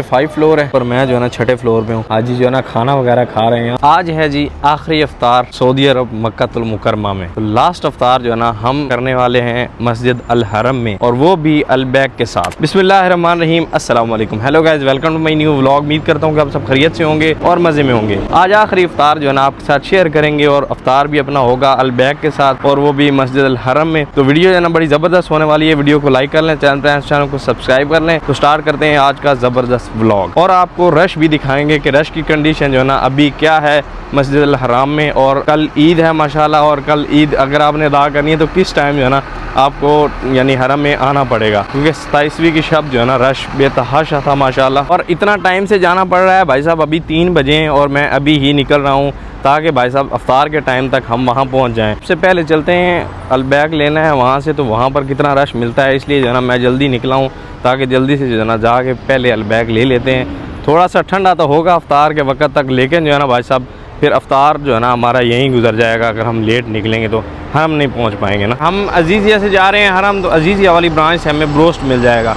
5 floor है पर मैं जो है ना 6ठे फ्लोर पे हूँ। आज जी जो है ना खाना वगैरह खा रहे हैं। आज है जी आखिरी अफ्तार सऊदी अरब मक्कातुल मुकरमा में। तो लास्ट अफ्तार जो है ना हम करने वाले हैं मस्जिद अल हरम में, और वो भी अल बैग के साथ। बिस्मिल्लाहिर्रहमानिर्रहीम, अस्सलाम वालेकुम, hello guys, welcome to my new vlog. उम्मीद करता हूँ कि आप सब खैरियत से होंगे और मजे में होंगे। आज आखिरी अफ्तार जो है ना आपके साथ शेयर करेंगे, और अफ्तार भी अपना होगा अल बैग के साथ, और वो भी मस्जिद अल हरम में। तो वीडियो जो है ना बड़ी जबरदस्त होने वाली है। वीडियो को लाइक कर लें, चैनल को सब्सक्राइब कर लें। तो स्टार्ट करते हैं आज का जबरदस्त व्लॉग, और आपको रश भी दिखाएंगे कि रश की कंडीशन जो है ना अभी क्या है मस्जिद अल हराम में। और कल ईद है माशाल्लाह, और कल ईद अगर आपने अदा करनी है तो किस टाइम जो है ना आपको यानी हरम में आना पड़ेगा, क्योंकि 27वीं की शब जो है ना रश बेतहाशा था माशाल्लाह। और इतना टाइम से जाना पड़ रहा है भाई साहब, अभी 3 बजे हैं और मैं अभी ही निकल रहा हूँ ताकि भाई साहब अफ्तार के टाइम तक हम वहाँ पहुँच जाएँ। सबसे पहले चलते हैं अल बैग लेना है वहाँ से, तो वहाँ पर कितना रश मिलता है, इसलिए जो है ना मैं जल्दी निकला हूँ ताकि जल्दी से जो है ना जाके पहले अल बैग ले लेते हैं। थोड़ा सा ठंडा तो होगा अफ्तार के वक्त तक, लेकिन जो है ना भाई साहब फिर अफ्तार जो है ना हमारा यहीं गुजर जाएगा। अगर हम लेट निकलेंगे तो हरम नहीं पहुंच पाएंगे ना। हम अजीज़िया से जा रहे हैं हरम, तो अजीज़िया वाली ब्रांच से हमें ब्रोस्ट मिल जाएगा।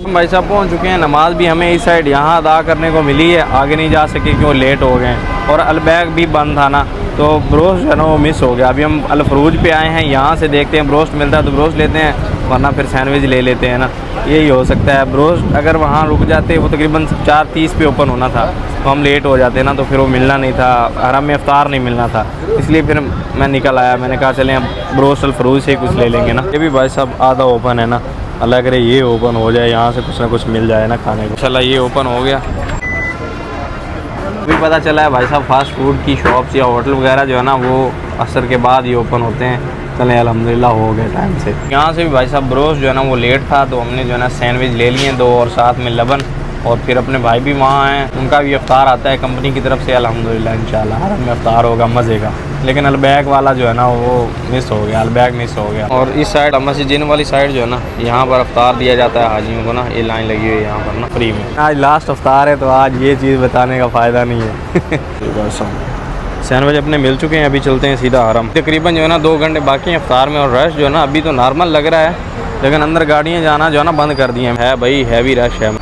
हम भाई साहब पहुंच चुके हैं। नमाज भी हमें इस साइड यहाँ अदा करने को मिली है, आगे नहीं जा सके क्यों लेट हो गए, और अल बैग भी बंद था ना, तो ब्रोस्ट जो है ना वो मिस हो गया। अभी हम अल फरूज पे आए हैं, यहाँ से देखते हैं ब्रोस्ट मिलता है तो ब्रोस्ट लेते हैं, वरना फिर सैंडविच ले लेते हैं ना, यही हो सकता है। ब्रोस्ट अगर वहाँ रुक जाते, वो तकरीबन 4:30 पे ओपन होना था, तो हम लेट हो जाते ना, तो फिर वो मिलना नहीं था, हरम में अफ्तार नहीं मिलना था, इसलिए फिर मैं निकल आया। मैंने कहा चलें अब ब्रोस्ट अल फरूज से कुछ ले लेंगे ना। ये भी भाई साहब आधा ओपन है ना, अल्लाह करे ये ओपन हो जाए, यहाँ से कुछ ना कुछ मिल जाए ना खाने को। इंशाल्लाह ये ओपन हो गया। अभी पता चला है भाई साहब फास्ट फूड की शॉप्स या होटल वगैरह जो है ना वो असर के बाद ही ओपन होते हैं। चलें अल्हम्दुलिल्लाह हो गए टाइम से। यहाँ से भी भाई साहब ब्रोस्ट जो है ना वो लेट था, तो हमने जो है ना सैंडविच ले लिए 2 और साथ में लबन, और फिर अपने भाई भी वहाँ हैं, उनका भी अफ्तार आता है कंपनी की तरफ से अल्हम्दुलिल्लाह। इंशाल्लाह हरम में अफ्तार होगा मज़े का। लेकिन अल बैग वाला जो है ना वो मिस हो गया, अल बैग मिस हो गया। और इस साइड मस्जिद जिन वाली साइड जो है ना यहाँ पर अफ्तार दिया जाता है हाजियों को ना, ये लाइन लगी हुई है यहाँ पर ना फ्री में। आज लास्ट अफ्तार है तो आज ये चीज़ बताने का फ़ायदा नहीं है। सैंडविच अपने मिल चुके हैं, अभी चलते हैं सीधा हरम। तकरीबन जो है ना 2 घंटे बाकी हैं अफ्तार में, और रश जो है ना अभी तो नॉर्मल लग रहा है, लेकिन अंदर गाड़ियाँ जाना जो है ना बंद कर दी है भाई, हैवी रश है।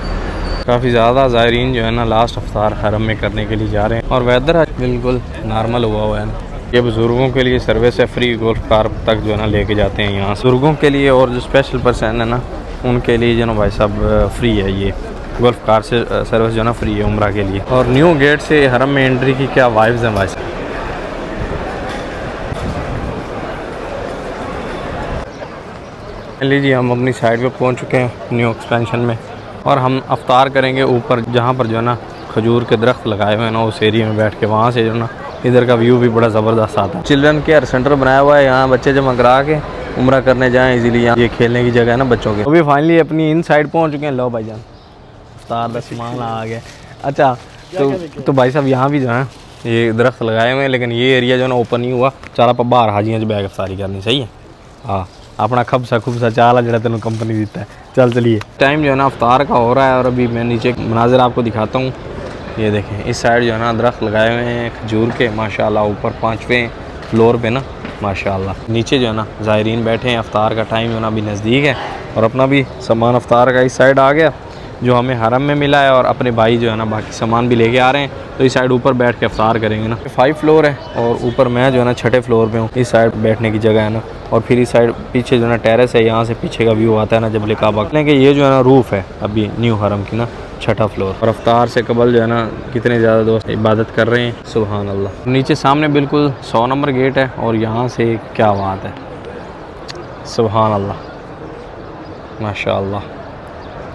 काफ़ी ज़्यादा ज़ायरीन जो है ना लास्ट अफ्तार हरम में करने के लिए जा रहे हैं, और वेदर बिल्कुल नॉर्मल हुआ है ना। ये बुज़ुर्गों के लिए सर्विस है, फ्री गोल्फ कार तक जो है ना लेके जाते हैं यहाँ बुज़ुर्गों के लिए, और जो स्पेशल पर्सन है ना उनके लिए जो ना भाई साहब फ्री है ये गोल्फ कार से सर्विस जो है ना फ्री है उम्रा के लिए। और न्यू गेट से हरम में एंट्री की क्या वाइब्स हैं भाई साहब। लीजिए हम अपनी साइड पे पहुंच चुके हैं न्यू एक्सपेंशन में, और हम अफ्तार करेंगे ऊपर जहां पर जो है ना खजूर के दरख्त लगाए हुए हैं ना उस एरिया में बैठ के। वहां से जो है ना इधर का व्यू भी बड़ा ज़बरदस्त आता है। चिल्ड्रन केयर सेंटर बनाया हुआ है, यहाँ बच्चे जमा करा के उम्रा करने जाएँ इजीली। यहाँ ये खेलने की जगह है ना बच्चों के। अभी फाइनली अपनी इन साइड पहुँच चुके हैं। लो भाईजान अफ्तार का सामान आ गया। अच्छा तो भाई साहब यहाँ भी जो है ये दरख्त लगाए हुए हैं, लेकिन ये एरिया जो है ना ओपन नहीं हुआ। चारा पर बाहर हाजियाँ बैग अफ्तारी करनी सही है। हाँ अपना खबसा खुबसा चाला जरा तेन कंपनी देता है। चलिए टाइम जो है ना अफ्तार का हो रहा है, और अभी मैं नीचे मनाजिर आपको दिखाता हूँ। ये देखें इस साइड जो है ना दरख्त लगाए हुए हैं खजूर के माशाल्लाह, ऊपर 5वें फ्लोर पे ना माशाल्लाह। नीचे जो है ना ज़ायरीन बैठे हैं। अफ्तार का टाइम जो है ना अभी नज़दीक है, और अपना भी सामान अफ्तार का इस साइड आ गया जो हमें हरम में मिला है, और अपने भाई जो है ना बाकी सामान भी लेके आ रहे हैं, तो इस साइड ऊपर बैठ के अफ्तार करेंगे ना। 5 फ्लोर है, और ऊपर मैं जो है ना 6ठे फ्लोर पे हूँ। इस साइड बैठने की जगह है ना, और फिर इस साइड पीछे जो है ना टेरेस है, यहाँ से पीछे का व्यू आता है ना जबल काबा। लेकिन ये जो है ना रूफ़ है अभी न्यू हरम की ना 6ठा फ्लोर। और अफ्तार से कबल जो है ना कितने ज़्यादा दोस्त इबादत कर रहे हैं, सुभान अल्लाह। नीचे सामने बिल्कुल 100 नंबर गेट है, और यहाँ से क्या बात है, सुभान अल्लाह माशाअल्लाह।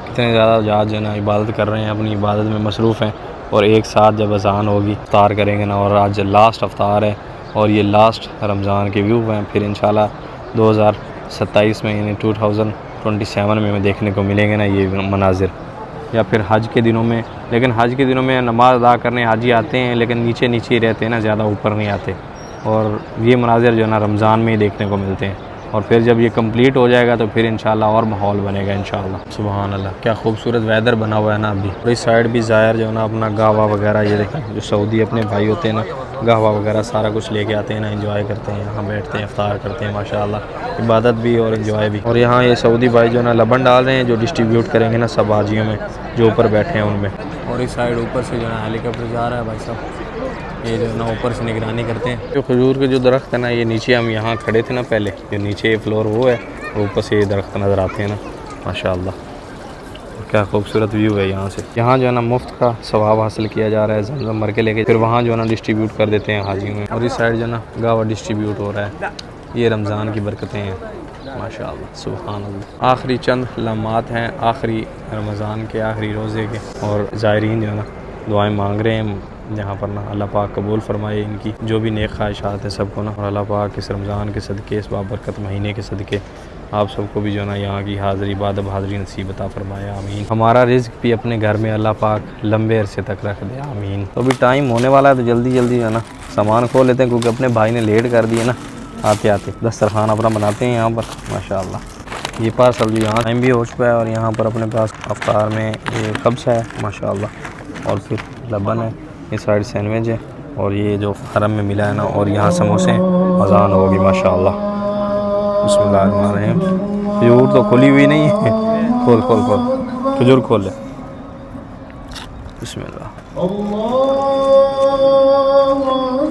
कितने ज़्यादा जहाज जो है ना इबादत कर रहे हैं, अपनी इबादत में मसरूफ़ हैं। और एक साथ जब अज़ान होगी अफ्तार करेंगे ना, और आज लास्ट अफ्तार है, और ये लास्ट रमज़ान के व्यू हैं। फिर इंशाल्लाह 2027 में यानी 2027 में देखने को मिलेंगे ना ये मनाजिर, या फिर हज के दिनों में। लेकिन हज के दिनों में नमाज़ अदा करने हाजी आते हैं, लेकिन नीचे नीचे ही रहते हैं ना, ज़्यादा ऊपर नहीं आते। और ये मनाजिर जो है ना रमज़ान में ही देखने को मिलते हैं। और फिर जब ये कंप्लीट हो जाएगा तो फिर इंशाल्लाह और माहौल बनेगा इंशाल्लाह। सुभान अल्लाह, क्या खूबसूरत वेदर बना हुआ है ना अभी। और इस साइड भी ज़ाहिर जो है ना अपना गावा वगैरह, ये देखें जो सऊदी अपने भाई होते हैं ना, गावा वगैरह सारा कुछ लेके आते हैं ना, एंजॉय करते हैं, यहाँ बैठते हैं, इफ्तार करते हैं माशाल्लाह, इबादत भी और एंजॉय भी। और यहाँ ये सऊदी भाई जो है ना लबन डाल रहे हैं, जो डिस्ट्रीब्यूट करेंगे ना सब हाजियों में जो ऊपर बैठे हैं उनमें। और इस साइड ऊपर से जो है हेलीकॉप्टर जा रहा है भाई साहब, ये जो है ना ऊपर से निगरानी करते हैं। जो खजूर के जो दरख्त है ना, ये नीचे हम यहाँ खड़े थे ना पहले, जो नीचे फ्लोर वो है, ऊपर से ये दरख्त नज़र आते हैं ना माशाल्लाह। क्या खूबसूरत व्यू है यहाँ से। यहाँ जो है ना मुफ्त का सवाब हासिल किया जा रहा है, ज़मज़म भर के लेके फिर वहाँ जो है ना डिस्ट्रीब्यूट कर देते हैं हाजियों में। और इस साइड जो है ना गावा डिस्ट्रीब्यूट हो रहा है। ये रमज़ान की बरकतें हैं माशाअल्लाह, सुभान अल्लाह। आखिरी चंद लम्हात हैं आखिरी रमज़ान के, आखिरी रोज़े के, और ज़ायरीन जो है ना दुआएं मांग रहे हैं यहाँ पर ना, अल्लाह पाक कबूल फरमाए इनकी जो भी नेक ख्वाहिशात हैं सबको ना। और अल्लाह पाक इस रमज़ान के सदक़े, इस बाबरकत महीने के सदक़े आप सबको भी जो है ना यहाँ की हाज़री बादब हाज़री नसीब अता फरमाए, आमीन। हमारा रिज़्क भी अपने घर में अल्लाह पाक लंबे अरसे तक रख दे, आमीन। तो अभी टाइम होने वाला है तो जल्दी जल्दी जो है ना सामान खोल लेते हैं, क्योंकि अपने भाई ने लेट कर दिए ना आते आते। दस्तरखान अपना बनाते हैं यहाँ पर माशाअल्लाह। ये पार्सल भी यहाँ टाइम भी हो चुका है, और यहाँ पर अपने पास अफ्तार में ये कब्ज़ है माशाअल्लाह, और फिर लबन है, इस साइड सैंडविच है, और ये जो हरम में मिला है ना, और यहाँ समोसे, अज़ान होगी माशाअल्लाह। बिस्मिल्लाहिर्रहमानिर्रहीम। खजूर तो खुली हुई नहीं है, खोल खोल खोल खजूर खोल ले। बिस्मिल्लाह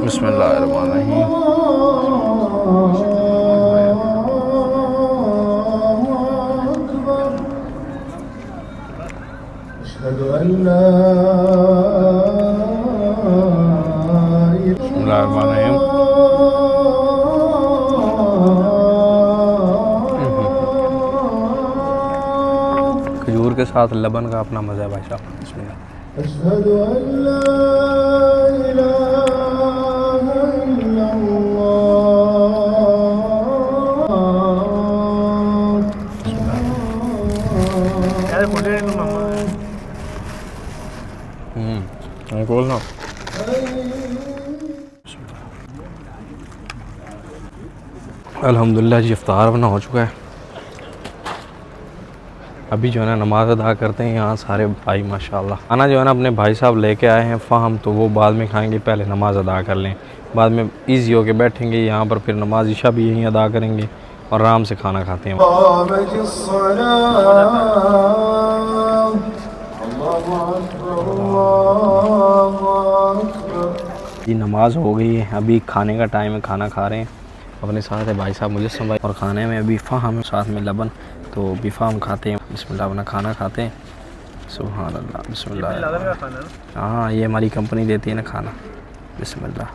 बिस्मिल्लाहिर्रहमानिर्रहीम। बिस्मिल्लाहिर्रहमानिर्रहीम। खजूर के साथ लबन का अपना मज़ा है भाई साहब। बिस्मिल्लाह। खोलना। अल्हम्दुलिल्लाह जी इफ्तार बना हो चुका है। अभी जो है ना नमाज़ अदा करते हैं यहाँ सारे भाई माशाल्लाह। खाना जो है ना अपने भाई साहब लेके आए हैं फ़ाहम, तो वो बाद में खाएंगे, पहले नमाज़ अदा कर लें, बाद में ईज़ी होके बैठेंगे यहाँ पर, फिर नमाज इशा भी यहीं अदा करेंगे और आराम से खाना खाते हैं। जी नमाज हो गई है, अभी खाने का टाइम है, खाना खा रहे हैं। अपने साथ है भाई साहब मुझे संभाल, और खाने में अभी फ़ाहम साथ में लबन, तो बिफ़ा हम खाते हैं। बिस्मिल्लाह अपना खाना खाते हैं। सुभान अल्लाह। बिस्मिल्लाह। हाँ ये हमारी कंपनी देती है ना खाना। बिस्मिल्लाह।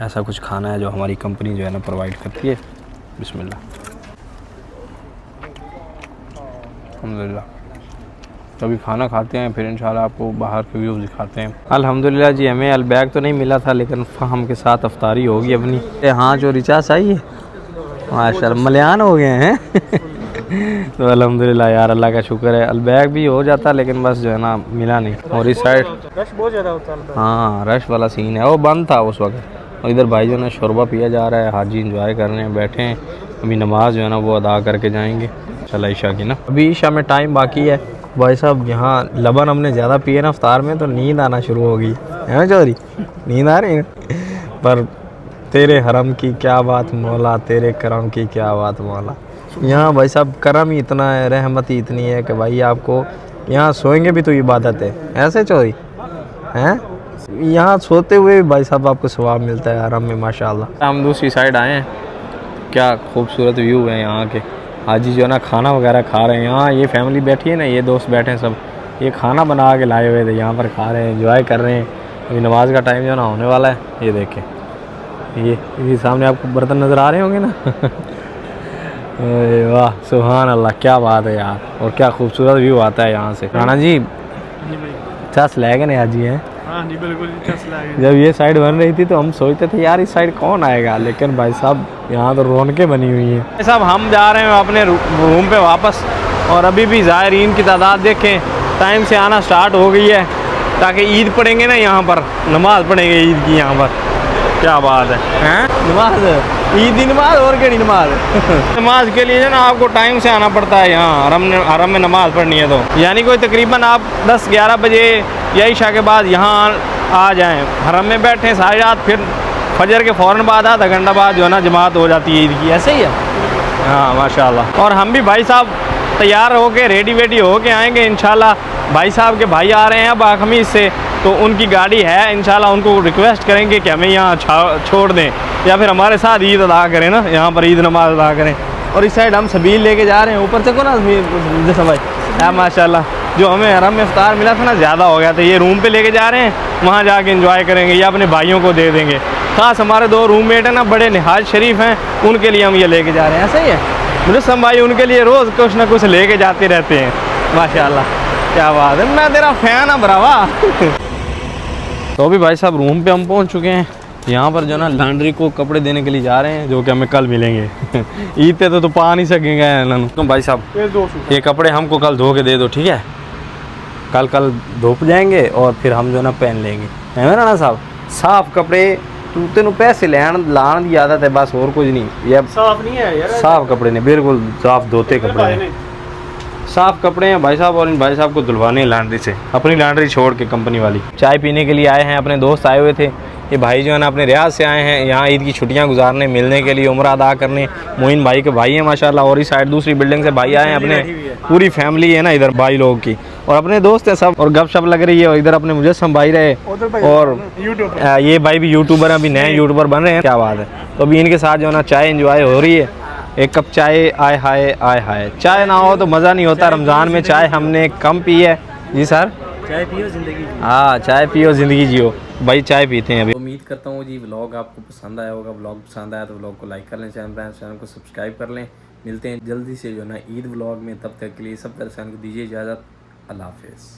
ऐसा कुछ खाना है जो हमारी कंपनी जो है ना प्रोवाइड करती है। बिस्मिल्लाह। अल्हम्दुलिल्लाह। तो अभी खाना खाते हैं, फिर इंशाल्लाह आपको बाहर के व्यूज़ दिखाते हैं। अल्हम्दुलिल्लाह जी हमें अलबैग तो नहीं मिला था, लेकिन फ़ाहम के साथ अफ्तारी होगी अपनी। हाँ जो रिचार्ज आई है माशाल्लाह मलयान हो गए हैं तो अल्हम्दुलिल्लाह यार अल्लाह का शुक्र है। अलबैग भी हो जाता लेकिन बस जो है ना मिला नहीं। और इस साइड रश बहुत ज़्यादा होता है। हाँ रश वाला सीन है, वो बंद था उस वक्त। और इधर भाई जो है शोरबा पिया जा रहा है, हाजी इंजॉय कर रहे हैं, बैठे हैं। अभी नमाज जो है ना वो अदा करके जाएंगे चला ईशा की ना। अभी ईशा में टाइम बाकी है भाई साहब। यहाँ लबन हमने ज़्यादा पिए ना अफ्तार में, तो नींद आना शुरू हो गई है ना चौधरी, नींद आ रही है पर तेरे हरम की क्या बात मौला, तेरे करम की क्या बात मौला। यहाँ भाई साहब करम ही इतना है, रहमत ही इतनी है कि भाई आपको यहाँ सोएंगे भी तो इबादत है, ऐसे चोरी हैं। यहाँ सोते हुए भी भाई साहब आपको सवाब मिलता है हरम में माशाल्लाह। हम दूसरी साइड आए हैं, क्या खूबसूरत व्यू है यहाँ के। हाजी जो है ना खाना वगैरह खा रहे हैं। यहाँ ये फैमिली बैठी है ना, ये दोस्त बैठे हैं सब, ये खाना बना के लाए हुए थे, यहाँ पर खा रहे हैं, एंजॉय कर रहे हैं। अभी नमाज का टाइम जो है ना होने वाला है। ये देखें ये सामने आपको बर्तन नज़र आ रहे होंगे ना वाह सुभान अल्लाह, क्या बात है यार। और क्या खूबसूरत व्यू आता है यहाँ से। राणा जी चस लगे नहीं हाजी हैं। हाँ जी बिल्कुल चस लगे। जब ये साइड बन रही थी तो हम सोचते थे यार इस साइड कौन आएगा, लेकिन भाई साहब यहाँ तो रौनकें बनी हुई हैं। भाई साहब हम जा रहे हैं अपने रूम पे वापस, और अभी भी ज़ायरीन की तादाद देखें, टाइम से आना स्टार्ट हो गई है, ताकि ईद पढ़ेंगे ना यहाँ पर, नमाज़ पढ़ेंगे ईद की यहाँ पर। क्या बात है हैं नमाज ईद की नमाज और केड़ी नमाज नमाज के लिए जो ना आपको टाइम से आना पड़ता है यहाँ हरम में नमाज पढ़नी है तो यानी कोई तकरीबन आप 10-11 बजे या इशा के बाद यहाँ आ जाएं, हरम में बैठें सारी रात, फिर फजर के फ़ौरन बाद आधा घंटा बाद जो है ना जमात हो जाती है ईद की। ऐसे ही है। हाँ माशाल्लाह। और हम भी भाई साहब तैयार होके रेडी वेडी होके आएंगे इंशाल्लाह। भाई साहब के भाई आ रहे हैं अब खमीस से, तो उनकी गाड़ी है इंशाल्लाह। उनको रिक्वेस्ट करेंगे कि हमें यहाँ छोड़ दें या फिर हमारे साथ ईद अदा करें ना, यहाँ पर ईद नमाज अदा करें। और इस साइड हम सबील लेके जा रहे हैं, ऊपर से को ना जैसा भाई है माशाल्लाह। जो हमें हरम में इफ्तार मिला था ना ज़्यादा हो गया था, ये रूम पे लेके जा रहे हैं, वहाँ जाके एंजॉय करेंगे या अपने भाइयों को दे देंगे। ख़ास हमारे 2 रूममेट हैं ना, बड़े निहाज शरीफ हैं, उनके लिए हम ये लेके जा रहे हैं। ऐसा ही है मुझे भाई, उनके लिए रोज़ कुछ ना कुछ लेके जाते रहते हैं माशाल्लाह। क्या बात है, मैं तेरा फ़ैन है भरावा। तो अभी भाई साहब रूम पे हम पहुंच चुके हैं। यहाँ पर जो ना लॉन्ड्री को कपड़े देने के लिए जा रहे हैं, जो कि हमें कल मिलेंगे। ईद पे तो पा नहीं सकेंगे तो भाई साहब ये कपड़े हमको कल धो के दे दो, ठीक है? कल धोप जाएंगे और फिर हम जो ना पहन लेंगे, है ना साहब? साफ कपड़े तू तेन पैसे लाने की आदत है बस, और कुछ नहीं। ये साफ नहीं है यार, साफ कपड़े नहीं, बिल्कुल साफ धोते कपड़े हैं, साफ कपड़े हैं भाई साहब। और इन भाई साहब को धुलवाने हैं लॉन्ड्री से, अपनी लॉन्ड्री छोड़ के कंपनी वाली। चाय पीने के लिए आए हैं, अपने दोस्त आए हुए थे। ये भाई जो है ना अपने रियाज से आए हैं यहाँ ईद की छुट्टियां गुजारने, मिलने के लिए, उम्रा अदा करने। मोइन भाई के भाई हैं माशाल्लाह। और इस साइड दूसरी बिल्डिंग से भाई आए हैं, अपने पूरी फैमिली है ना इधर भाई लोगों की, और अपने दोस्त हैं सब, और गपशप लग रही है। और इधर अपने मुजस्सम भाई रहे, और ये भाई भी यूट्यूबर हैं, अभी नए यूट्यूबर बन रहे हैं। क्या बात है। तो अभी इनके साथ जो है ना चाय एंजॉय हो रही है। एक कप चाय, आय हाय, चाय ना हो तो मज़ा नहीं होता। रमज़ान में चाय हमने कम पी है। जी सर, चाय पियो जिंदगी, हाँ चाय पियो ज़िंदगी जियो भाई, चाय पीते हैं अभी। उम्मीद करता हूँ जी व्लॉग आपको पसंद आया होगा। व्लॉग पसंद आया तो व्लॉग को लाइक कर लें, चैनल को सब्सक्राइब कर लें। मिलते हैं जल्दी से जो है ना ईद व्लॉग में, तब तक के लिए सब तरह से दीजिए इजाज़त। अल्लाह हाफ़िज़।